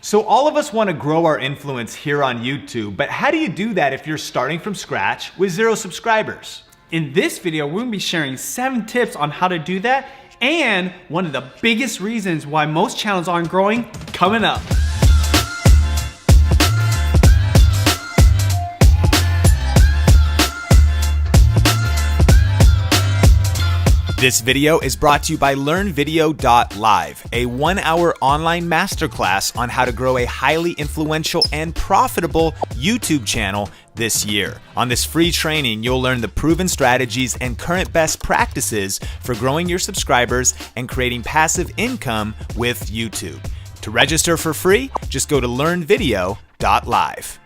So all of us want to grow our influence here on YouTube, but how do you do that if you're starting from scratch with 0 subscribers? In this video, we're gonna be sharing 7 tips on how to do that, and one of the biggest reasons why most channels aren't growing coming up. This video is brought to you by LearnVideo.live, a 1-hour online masterclass on how to grow a highly influential and profitable YouTube channel this year. On this free training, you'll learn the proven strategies and current best practices for growing your subscribers and creating passive income with YouTube. To register for free, just go to LearnVideo.live.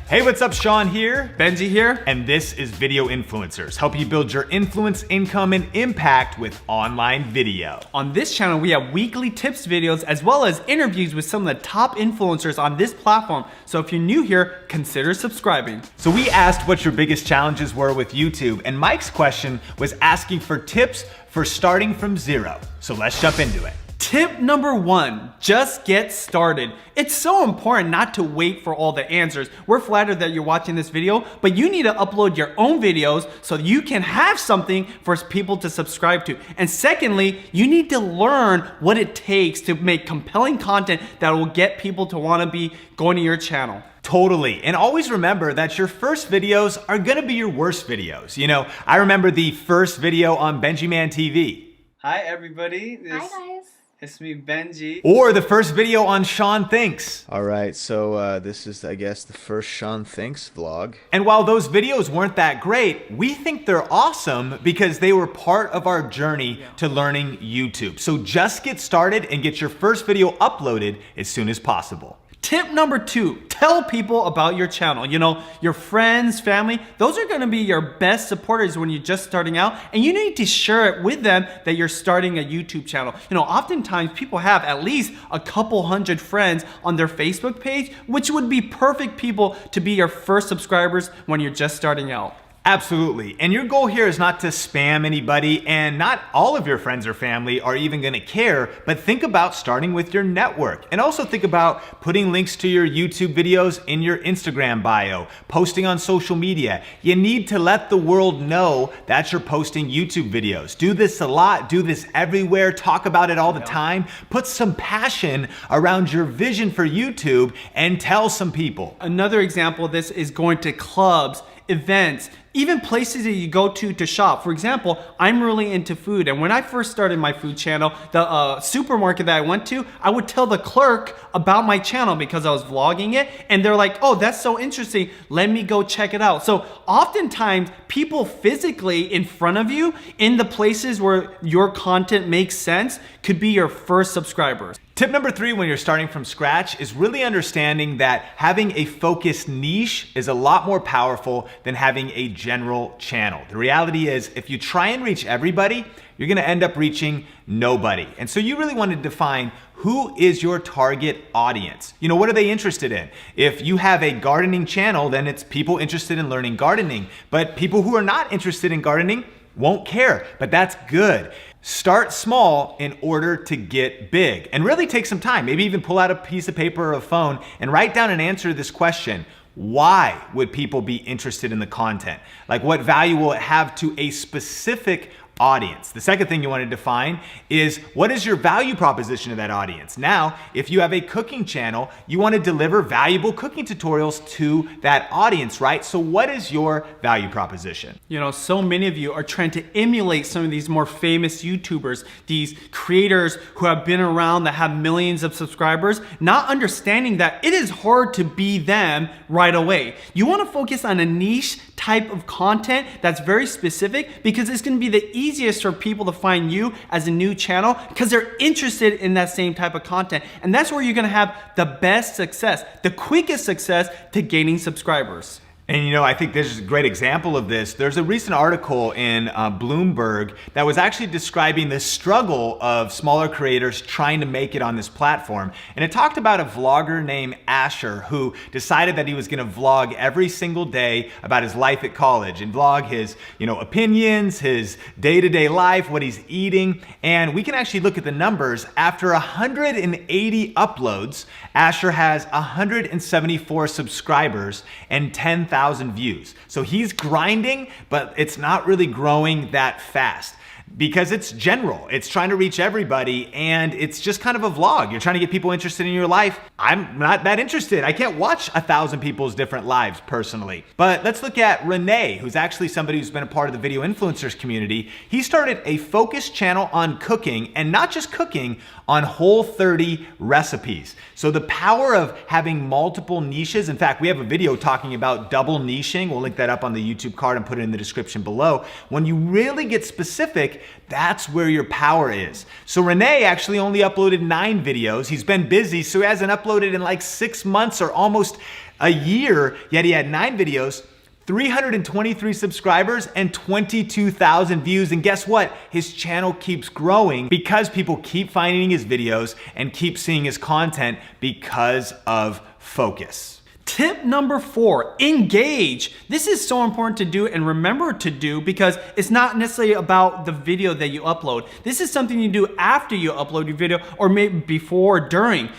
Hey, what's up? Sean here. Benji here. And this is Video Influencers, help you build your influence, income, and impact with online video. On this channel, we have weekly tips videos as well as interviews with some of the top influencers on this platform. So if you're new here, consider subscribing. So we asked what your biggest challenges were with YouTube, and Mike's question was asking for tips for starting from 0. So let's jump into it. Tip number 1, just get started. It's so important not to wait for all the answers. We're flattered that you're watching this video, but you need to upload your own videos so you can have something for people to subscribe to. And secondly, you need to learn what it takes to make compelling content that will get people to want to be going to your channel. Totally. And always remember that your first videos are gonna be your worst videos. You know, I remember the first video on Benjiman TV. Hi everybody. Hi guys. It's me, Benji. Or the first video on Sean Thinks. All right, so this is, I guess, the first Sean Thinks vlog. And while those videos weren't that great, we think they're awesome because they were part of our journey to learning YouTube. So just get started and get your first video uploaded as soon as possible. Tip number 2, tell people about your channel. You know, your friends, family, those are gonna be your best supporters when you're just starting out, and you need to share it with them that you're starting a YouTube channel. You know, oftentimes people have at least a couple hundred friends on their Facebook page, which would be perfect people to be your first subscribers when you're just starting out. Absolutely. And your goal here is not to spam anybody, and not all of your friends or family are even gonna care, but think about starting with your network. And also think about putting links to your YouTube videos in your Instagram bio, posting on social media. You need to let the world know that you're posting YouTube videos. Do this a lot, do this everywhere, talk about it all the time. Put some passion around your vision for YouTube and tell some people. Another example of this is going to clubs, events, even places that you go to shop. For example, I'm really into food, and when I first started my food channel, the supermarket that I went to, I would tell the clerk about my channel because I was vlogging it, and they're like, oh, that's so interesting, let me go check it out. So oftentimes, people physically in front of you, in the places where your content makes sense, could be your first subscribers. Tip number 3 when you're starting from scratch is really understanding that having a focused niche is a lot more powerful than having a general channel. The reality is, if you try and reach everybody, you're gonna end up reaching nobody. And so you really want to define who is your target audience. You know, what are they interested in? If you have a gardening channel, then it's people interested in learning gardening. But people who are not interested in gardening won't care, but that's good. Start small in order to get big, and really take some time. Maybe even pull out a piece of paper or a phone and write down an answer to this question. Why would people be interested in the content? Like, what value will it have to a specific audience? The second thing you want to define is, what is your value proposition to that audience? Now, if you have a cooking channel, you want to deliver valuable cooking tutorials to that audience, right? So what is your value proposition? You know, so many of you are trying to emulate some of these more famous YouTubers, these creators who have been around that have millions of subscribers, not understanding that it is hard to be them right away. You want to focus on a niche type of content that's very specific, because it's going to be the easiest for people to find you as a new channel because they're interested in that same type of content. And that's where you're going to have the best success, the quickest success to gaining subscribers. And you know, I think this is a great example of this. There's a recent article in Bloomberg that was actually describing the struggle of smaller creators trying to make it on this platform. And it talked about a vlogger named Asher who decided that he was gonna vlog every single day about his life at college and vlog his, opinions, his day-to-day life, what he's eating. And we can actually look at the numbers. After 180 uploads, Asher has 174 subscribers and 10,000 views. So he's grinding, but it's not really growing that fast because it's general. It's trying to reach everybody and it's just kind of a vlog. You're trying to get people interested in your life. I'm not that interested. I can't watch 1,000 people's different lives personally. But let's look at Renee, who's actually somebody who's been a part of the video influencers community. He started a focused channel on cooking, and not just cooking, on Whole30 recipes. So the power of having multiple niches. In fact, we have a video talking about double niching. We'll link that up on the YouTube card and put it in the description below. When you really get specific, that's where your power is. So Renee actually only uploaded 9 videos. He's been busy, so he hasn't uploaded in like 6 months or almost a year, yet he had 9 videos, 323 subscribers and 22,000 views. And guess what? His channel keeps growing because people keep finding his videos and keep seeing his content because of focus. Tip number 4, engage. This is so important to do and remember to do because it's not necessarily about the video that you upload. This is something you do after you upload your video or maybe before or during.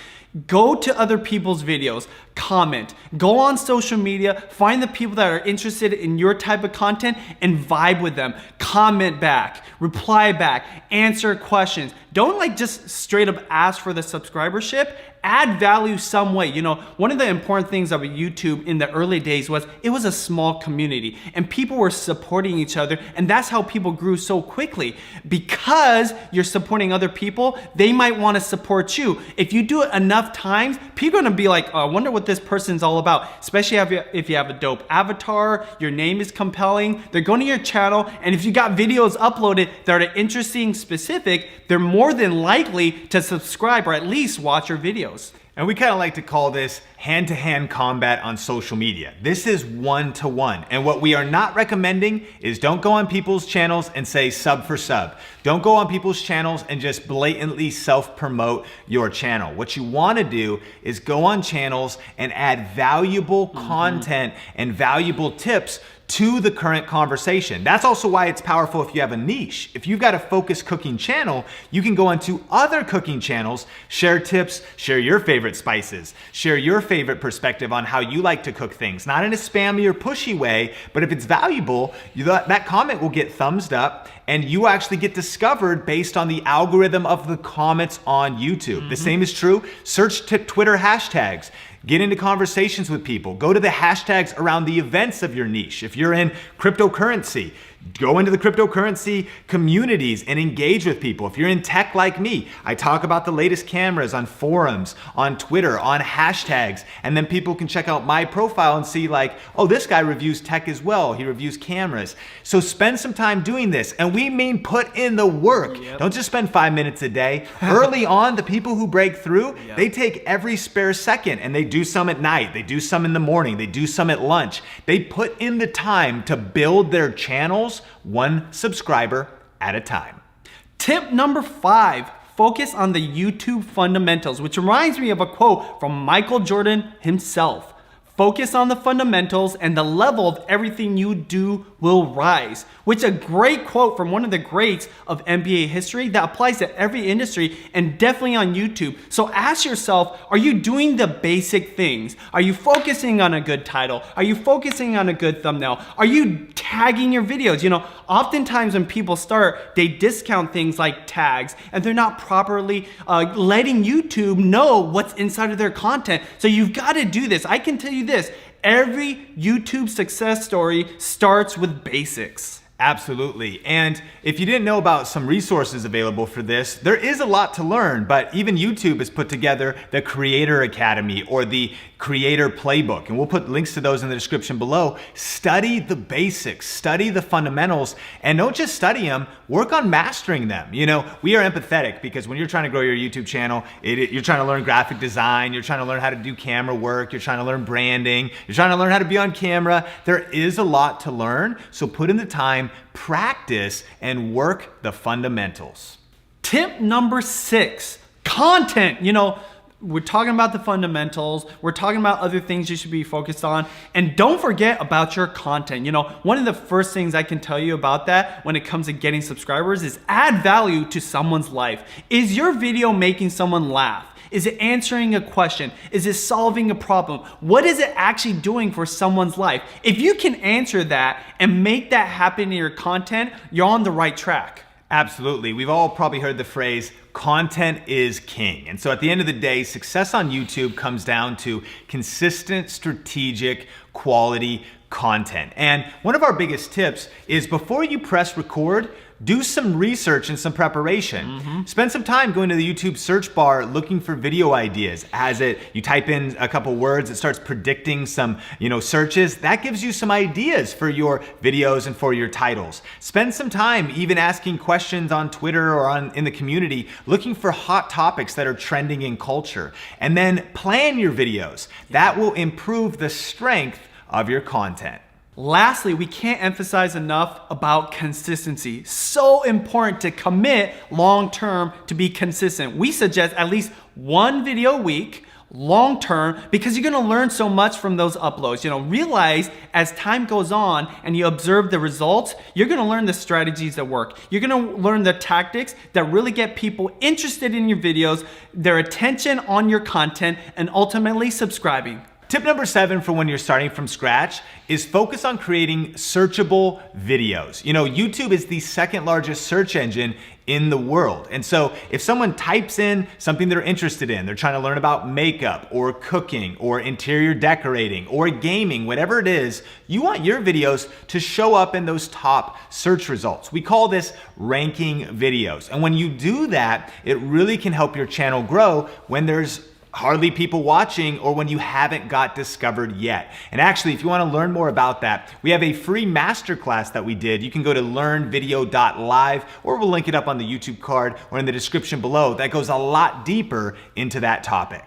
Go to other people's videos, comment, go on social media, find the people that are interested in your type of content and vibe with them. Comment back, reply back, answer questions. Don't just straight up ask for the subscribership. Add value some way. One of the important things about YouTube in the early days was it was a small community and people were supporting each other, and that's how people grew so quickly. Because you're supporting other people, they might want to support you. If you do it enough times, people are going to be like, oh, I wonder what this person's all about. Especially if you have a dope avatar, your name is compelling, they're going to your channel, and if you got videos uploaded that are interesting, specific, they're more than likely to subscribe or at least watch your videos. And we kind of like to call this hand-to-hand combat on social media. This is one-to-one. And what we are not recommending is don't go on people's channels and say sub for sub. Don't go on people's channels and just blatantly self-promote your channel. What you want to do is go on channels and add valuable content and valuable tips to the current conversation. That's also why it's powerful if you have a niche. If you've got a focused cooking channel, you can go onto other cooking channels, share tips, share your favorite spices, share your favorite perspective on how you like to cook things. Not in a spammy or pushy way, but if it's valuable, that comment will get thumbs up and you actually get discovered based on the algorithm of the comments on YouTube. The same is true. Search Twitter hashtags. Get into conversations with people. Go to the hashtags around the events of your niche. If you're in cryptocurrency, go into the cryptocurrency communities and engage with people. If you're in tech like me, I talk about the latest cameras on forums, on Twitter, on hashtags, and then people can check out my profile and see oh, this guy reviews tech as well. He reviews cameras. So spend some time doing this, and we mean put in the work. Yep. Don't just spend 5 minutes a day. Early on, the people who break through, they take every spare second, and they do some at night, they do some in the morning, they do some at lunch. They put in the time to build their channels one subscriber at a time. Tip number 5, focus on the YouTube fundamentals, which reminds me of a quote from Michael Jordan himself. Focus on the fundamentals and the level of everything you do will rise. Which is a great quote from one of the greats of NBA history that applies to every industry and definitely on YouTube. So ask yourself, are you doing the basic things? Are you focusing on a good title? Are you focusing on a good thumbnail? Are you tagging your videos? Oftentimes when people start, they discount things like tags and they're not properly letting YouTube know what's inside of their content. So you've got to do this. I can tell you this, every YouTube success story starts with basics. Absolutely. And if you didn't know about some resources available for this, there is a lot to learn, but even YouTube has put together the Creator Academy or the Creator Playbook, and we'll put links to those in the description below. Study the basics, study the fundamentals, and don't just study them, work on mastering them. You know, we are empathetic because when you're trying to grow your YouTube channel, you're trying to learn graphic design, you're trying to learn how to do camera work, you're trying to learn branding, you're trying to learn how to be on camera. There is a lot to learn, so put in the time, practice, and work the fundamentals. Tip number 6, content. You know, we're talking about the fundamentals, we're talking about other things you should be focused on, and don't forget about your content. You know, one of the first things I can tell you about that when it comes to getting subscribers is add value to someone's life. Is your video making someone laugh? Is it answering a question? Is it solving a problem? What is it actually doing for someone's life? If you can answer that and make that happen in your content, you're on the right track. Absolutely. We've all probably heard the phrase, content is king. And so at the end of the day, success on YouTube comes down to consistent, strategic, quality content. And one of our biggest tips is before you press record, do some research and some preparation. Spend some time going to the YouTube search bar looking for video ideas. You type in a couple words, it starts predicting some, searches. That gives you some ideas for your videos and for your titles. Spend some time even asking questions on Twitter or in the community, looking for hot topics that are trending in culture. And then plan your videos. That will improve the strength of your content. Lastly, we can't emphasize enough about consistency. So important to commit long-term to be consistent. We suggest at least one video a week, long-term, because you're gonna learn so much from those uploads. Realize as time goes on and you observe the results, you're gonna learn the strategies that work. You're gonna learn the tactics that really get people interested in your videos, their attention on your content, and ultimately subscribing. Tip number 7 for when you're starting from scratch is focus on creating searchable videos. YouTube is the second largest search engine in the world. And so if someone types in something they're interested in, they're trying to learn about makeup or cooking or interior decorating or gaming, whatever it is, you want your videos to show up in those top search results. We call this ranking videos. And when you do that, it really can help your channel grow when there's hardly people watching or when you haven't got discovered yet. And actually, if you want to learn more about that, we have a free masterclass that we did. You can go to learnvideo.live or we'll link it up on the YouTube card or in the description below. That goes a lot deeper into that topic.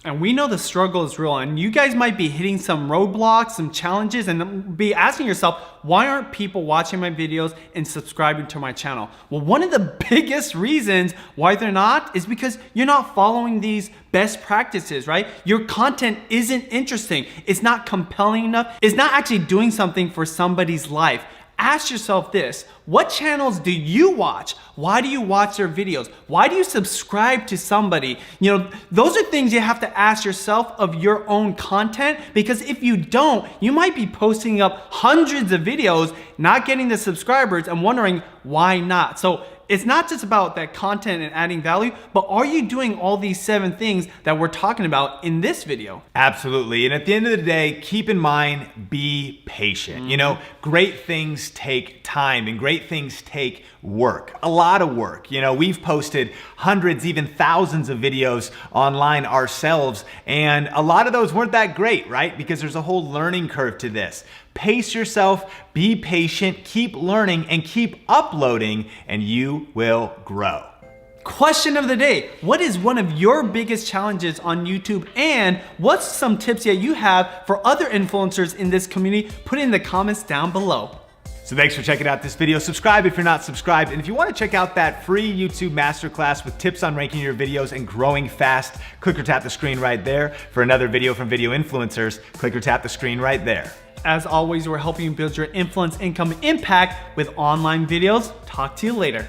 And we know the struggle is real, and you guys might be hitting some roadblocks, some challenges, and be asking yourself, why aren't people watching my videos and subscribing to my channel? Well, one of the biggest reasons why they're not is because you're not following these best practices, right? Your content isn't interesting. It's not compelling enough. It's not actually doing something for somebody's life. Ask yourself this, what channels do you watch? Why do you watch their videos? Why do you subscribe to somebody? Those are things you have to ask yourself of your own content, because if you don't, you might be posting up hundreds of videos, not getting the subscribers and wondering why not. So it's not just about that content and adding value, but are you doing all these 7 things that we're talking about in this video? Absolutely. And at the end of the day, keep in mind, be patient. Great things take time and great things take work, a lot of work. We've posted hundreds, even thousands of videos online ourselves, and a lot of those weren't that great, right? Because there's a whole learning curve to this. Pace yourself, be patient, keep learning, and keep uploading, and you will grow. Question of the day, what is one of your biggest challenges on YouTube, and what's some tips that you have for other influencers in this community? Put it in the comments down below. So thanks for checking out this video. Subscribe if you're not subscribed. And if you want to check out that free YouTube masterclass with tips on ranking your videos and growing fast, click or tap the screen right there. For another video from Video Influencers, click or tap the screen right there. As always, we're helping you build your influence, income, impact with online videos. Talk to you later.